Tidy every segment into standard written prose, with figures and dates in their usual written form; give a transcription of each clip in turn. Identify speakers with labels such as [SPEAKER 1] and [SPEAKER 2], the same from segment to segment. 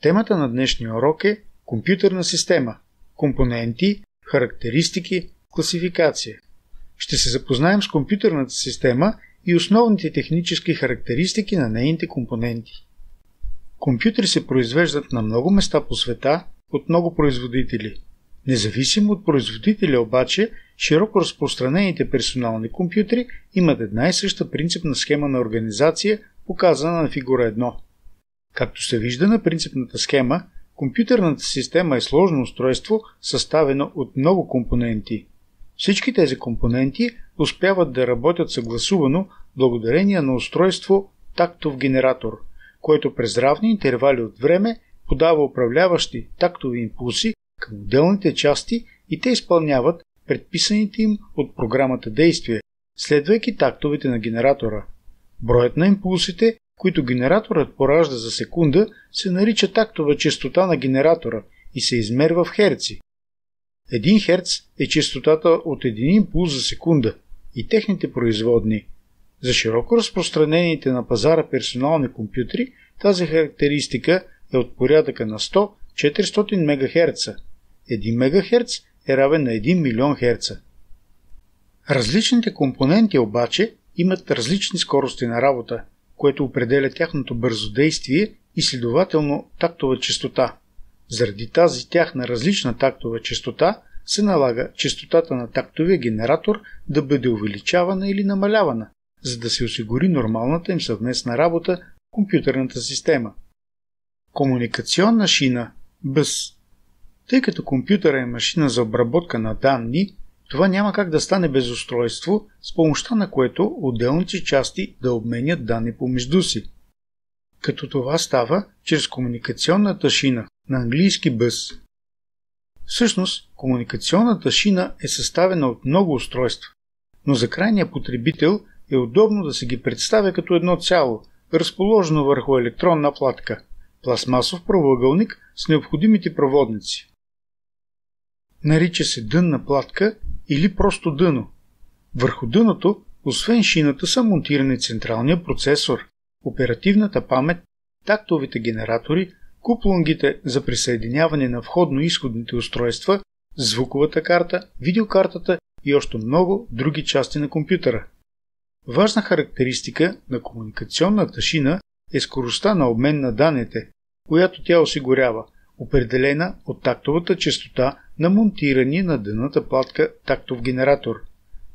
[SPEAKER 1] Темата на днешния урок е компютърна система, компоненти, характеристики, класификация. Ще се запознаем с компютърната система и основните технически характеристики на нейните компоненти. Компютри се произвеждат на много места по света от много производители. Независимо от производителя обаче, широко разпространените персонални компютри имат една и съща принципна схема на организация, показана на фигура 1. Както се вижда на принципната схема, компютърната система е сложно устройство, съставено от много компоненти. Всички тези компоненти успяват да работят съгласувано благодарение на устройство тактов генератор, който през равни интервали от време подава управляващи тактови импулси към отделните части и те изпълняват предписаните им от програмата действия, следвайки тактовете на генератора. Броят на импулсите, които генераторът поражда за секунда, се нарича тактова честота на генератора и се измерва в херци. 1 херц е честотата от един импулс за секунда и техните производни. За широко разпространените на пазара персонални компютри тази характеристика е от порядъка на 100-400 МГц. 1 МГц е равен на 1 милион Хц. Различните компоненти обаче имат различни скорости на работа, което определя тяхното бързодействие и следователно тактова честота. Заради тази тяхна различна тактова честота се налага честотата на тактовия генератор да бъде увеличавана или намалявана, за да се осигури нормалната им съвместна работа в компютърната система. Комуникационна шина (БУС). Тъй като компютъра е машина за обработка на данни, това няма как да стане без устройство, с помощта на което отделните части да обменят данни помежду си. Като това става чрез комуникационната шина, на английски БУС. Всъщност, комуникационната шина е съставена от много устройства, но за крайния потребител е удобно да се ги представя като едно цяло, разположено върху електронна платка, пластмасов правоъгълник с необходимите проводници. Нарича се дънна платка или просто дъно. Върху дъното, освен шината, са монтирани централния процесор, оперативната памет, тактовите генератори, куплунгите за присъединяване на входно-изходните устройства, звуковата карта, видеокартата и още много други части на компютъра. Важна характеристика на комуникационната шина е скоростта на обмен на данните, която тя осигурява, определена от тактовата честота на монтирания на дънната платка тактов генератор.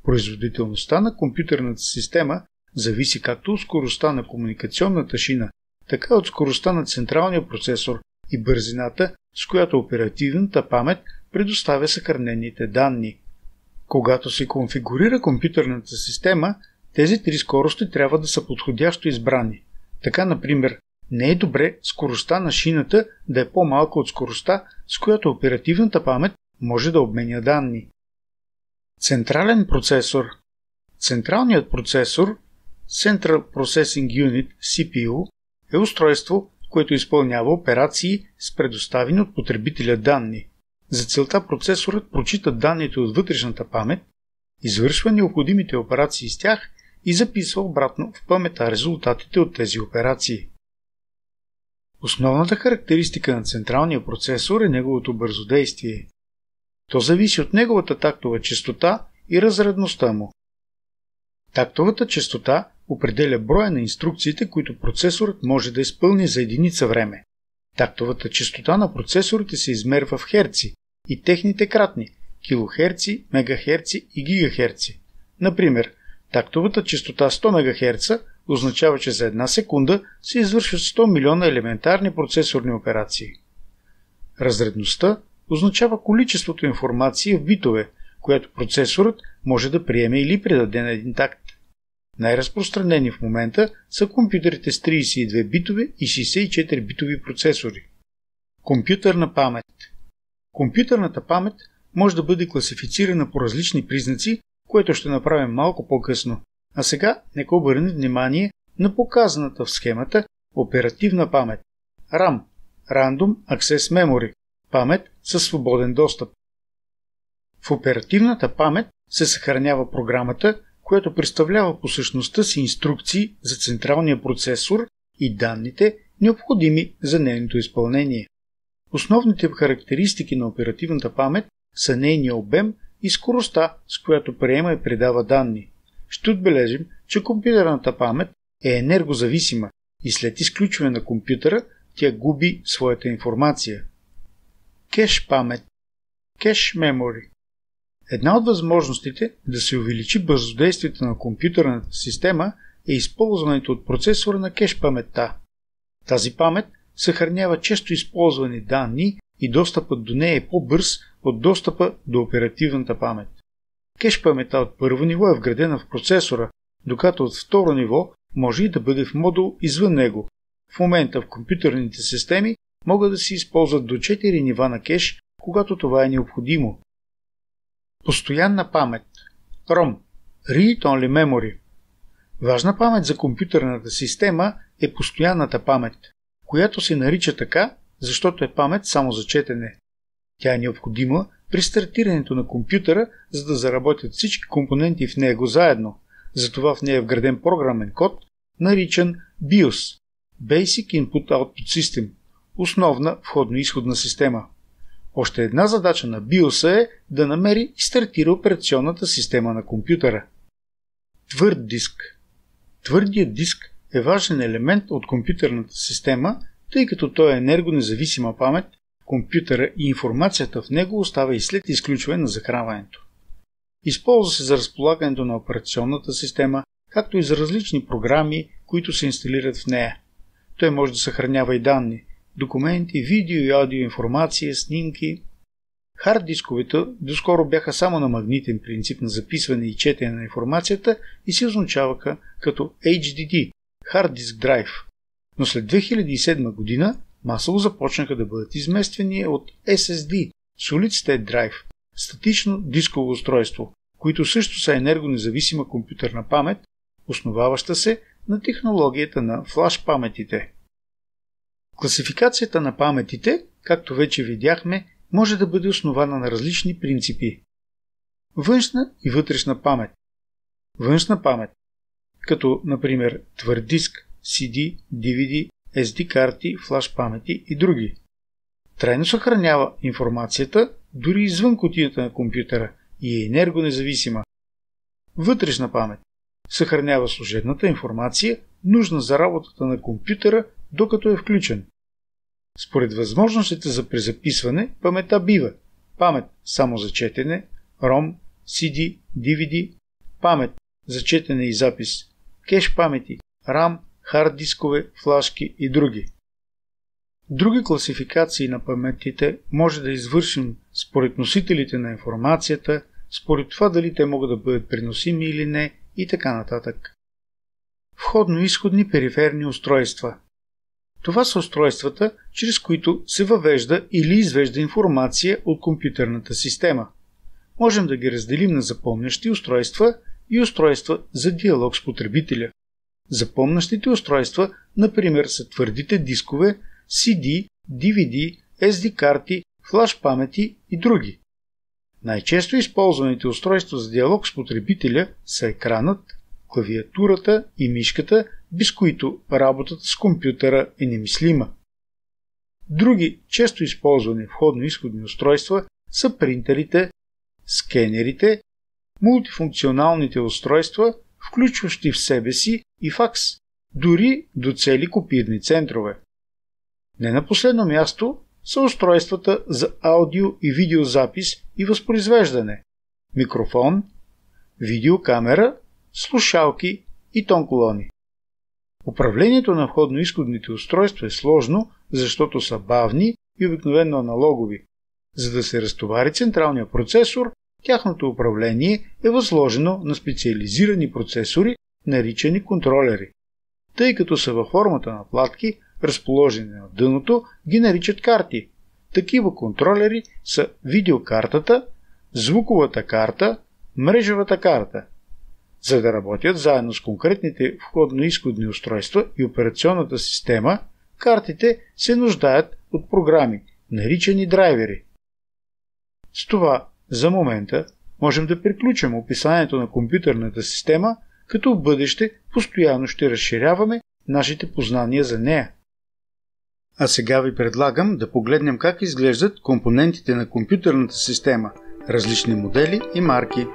[SPEAKER 1] Производителността на компютърната система зависи както от скоростта на комуникационната шина, така от скоростта на централния процесор и бързината, с която оперативната памет предоставя съхранените данни. Когато се конфигурира компютърната система, тези три скорости трябва да са подходящо избрани. Така, например, не е добре скоростта на шината да е по-малка от скоростта, с която оперативната памет може да обменя данни. Централен процесор. Централният процесор, Central Processing Unit, CPU, е устройство, което изпълнява операции с предоставени от потребителя данни. За целта процесорът прочита данните от вътрешната памет, извършва необходимите операции с тях и записва обратно в паметта резултатите от тези операции. Основната характеристика на централния процесор е неговото бързодействие. То зависи от неговата тактова честота и разредността му. Тактовата честота определя броя на инструкциите, които процесорът може да изпълни за единица време. Тактовата честота на процесорите се измерва в херци и техните кратни – килохерци, мегахерци и гигахерци. Например, тактовата честота 100 МГц означава, че за една секунда се извършват 100 милиона елементарни процесорни операции. Разредността означава количеството информация в битове, която процесорът може да приеме или предаде на един такт. Най-разпространени в момента са компютрите с 32 битови и 64 битови процесори. Компютърна памет. Компютърната памет може да бъде класифицирана по различни признаци, което ще направим малко по-късно. А сега нека обърнем внимание на показаната в схемата оперативна памет. RAM – Random Access Memory – памет със свободен достъп. В оперативната памет се съхранява програмата, която представлява по същността си инструкции за централния процесор и данните, необходими за нейното изпълнение. Основните характеристики на оперативната памет са нейния обем и скоростта, с която приема и предава данни. Ще отбележим, че компютърната памет е енергозависима и след изключване на компютъра тя губи своята информация. Кеш памет. Кеш memory. Една от възможностите да се увеличи бързодействието на компютърната система е използването от процесора на кеш паметта. Тази памет съхранява често използвани данни и достъпът до нея е по-бърз от достъпа до оперативната памет. Кеш паметта от първо ниво е вградена в процесора, докато от второ ниво може и да бъде в модул извън него. В момента в компютърните системи могат да се използват до 4 нива на кеш, когато това е необходимо. Постоянна памет. ROM. Read Only Memory. Важна памет за компютърната система е постоянната памет, която се нарича така, защото е памет само за четене. Тя е необходима при стартирането на компютъра, за да заработят всички компоненти в него заедно. Затова в нея е вграден програмен код, наричан BIOS – Basic Input Output System, основна входно-изходна система. Още една задача на BIOS е да намери и стартира операционната система на компютъра. Твърд диск. Твърдият диск е важен елемент от компютърната система, тъй като той е енергонезависима памет, компютъра и информацията в него остава и след изключване на захранването. Използва се за разполагането на операционната система, както и за различни програми, които се инсталират в нея. Той може да съхранява и данни, документи, видео и аудио информация, снимки. Хард дисковете доскоро бяха само на магнитен принцип на записване и четене на информацията и се означаваха като HDD – Hard Disk Drive. Но след 2007 година масово започнаха да бъдат измествани от SSD – Solid State Drive – статично дисково устройство, които също са енергонезависима компютърна памет, основаваща се на технологията на флаш паметите. Класификацията на паметите, както вече видяхме, може да бъде основана на различни принципи. Външна и вътрешна памет. Външна памет, като например твърд диск, CD, DVD, SD карти, флаш памети и други. Трайно съхранява информацията дори извън кутията на компютъра и е енергонезависима. Вътрешна памет съхранява служебната информация, нужна за работата на компютъра, докато е включен. Според възможностите за презаписване, паметта бива памет само за четене, ROM, CD, DVD, памет за четене и запис, кеш памети, RAM, хард дискове, флашки и други. Други класификации на паметите може да извършим според носителите на информацията, според това дали те могат да бъдат преносими или не и така нататък. Входно-изходни периферни устройства. Това са устройствата, чрез които се въвежда или извежда информация от компютърната система. Можем да ги разделим на запомнящи устройства и устройства за диалог с потребителя. Запомнящите устройства, например, са твърдите дискове, CD, DVD, SD карти, флаш памети и други. Най-често използваните устройства за диалог с потребителя са екранът, клавиатурата и мишката, без които работата с компютъра е немислима. Други често използвани входно-изходни устройства са принтерите, скенерите, мултифункционалните устройства, включващи в себе си и факс, дори до цели копирни центрове. Не на последно място са устройствата за аудио и видеозапис и възпроизвеждане, микрофон, видеокамера, слушалки и тонколони. Управлението на входно-изходните устройства е сложно, защото са бавни и обикновено аналогови. За да се разтовари централния процесор, тяхното управление е възложено на специализирани процесори, наричани контролери. Тъй като са във формата на платки, разположени на дъното, ги наричат карти. Такива контролери са видеокартата, звуковата карта, мрежовата карта. За да работят заедно с конкретните входно-изходни устройства и операционната система, картите се нуждаят от програми, наричани драйвери. С това, за момента, можем да приключим описанието на компютърната система, като в бъдеще постоянно ще разширяваме нашите познания за нея. А сега ви предлагам да погледнем как изглеждат компонентите на компютърната система, различни модели и марки.